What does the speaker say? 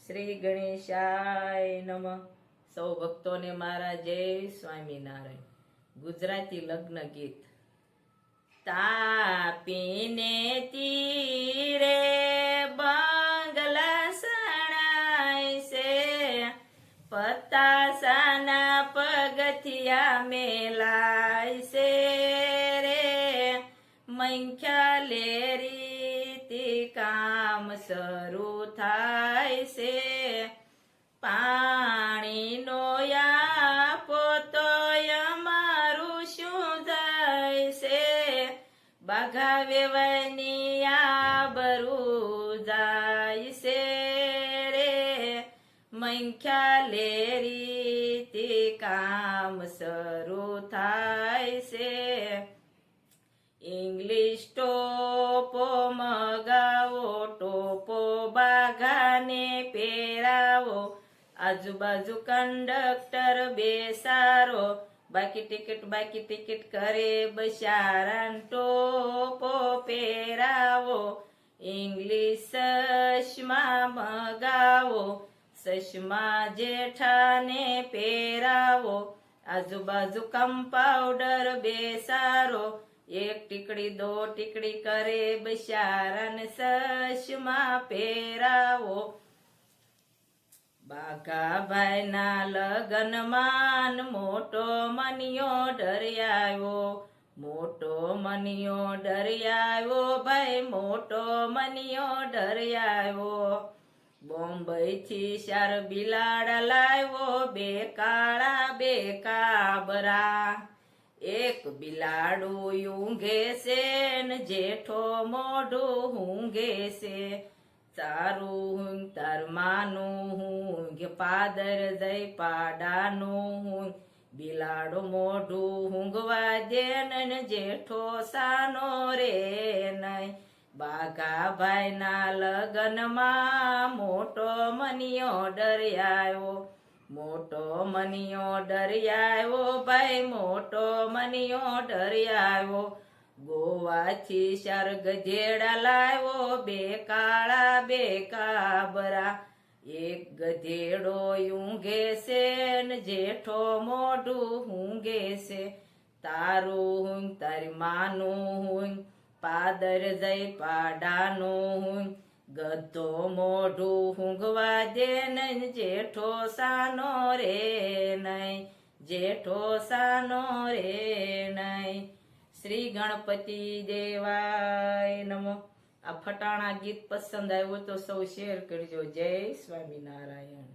શ્રી ગણેશાય નમઃ. સૌ ભક્તોને મારા જય સ્વામિનારાયણ. ગુજરાતી લગ્ન ગીત. તાપીને તીરે બંગલા સણાય છે, પતાસાના પગથિયા મેલાય છે રે, મંખ્યા લેરીથી કામ શરૂ થાય છે, પાણીનો આપો તો અમારું શું જાય છે, બાઘા વેવાયની આબરૂ જાય છે રે, મંખ્યા લેરીથી કામ શરૂ થાય છે, ઇંગ્લિશ ટોપો મગાવો, ટોપો બાઘાને પહેરાવો, આજુબાજુ કંડક્ટર બેસારો, બાકી ટિકિટ કરે બશારાન ટોપો પહેરાવો, ઇંગ્લિશ ચશ્મા મગાવો, ચશ્મા જેઠાને પહેરાવો, આજુબાજુ કમ્પાઉન્ડર બેસારો, એક ટીકડી દો ટીકડી કરે બશારાને ચશ્મા પહેરાવો, બાઘાભાઈના લગનમાં મોટો મનિયો ડરિયાવો, મોટો મનિયો ડરિયાવો, ભાઈ મોટો મનિયો ડરિયાવો, બોમ્બઈથી 4 બિલાડા લાવ્યો, 2 કાળા 2 કાબરા, એક બિલાડું ઊંઘે છે ને જેઠો મોઢું ઊંઘે છે, તારું ઊંઘ તાર માનું ઊંઘ, પાદર જઈ પાડાનું ઊંઘ, બિલાડો મોઢું ઊંઘવા દે ને જેઠો સાનો રે નહીં, બાઘાભાઈના લગનમાં મોટો મનિયો ડરિયાવો, મોટો મનિયો ડરિયાવો, ભાઈ મોટો મનિયો ડરિયાવો, ગોવાથી 4 ગધેડા લાવ્યો, 2 કાળા 2 કાબરા, એક ગધેડો ઊંઘે છે ને જેઠો મોઢું ઊંઘે છે, તારું ઊંઘ તારી માનું ઊંઘ, પાદર જઈ પાડાનું ઊંઘ, ગધો મોઢું ઊંઘવા દે નહીં, જેઠો સાનો રે નહીં, જેઠો સાનો રે નહીં. શ્રી ગણપતિ દેવાય નમઃ. આ ફટાણા ગીત પસંદ આવ્યું તો સૌ શેર કરજો. જય સ્વામિનારાયણ.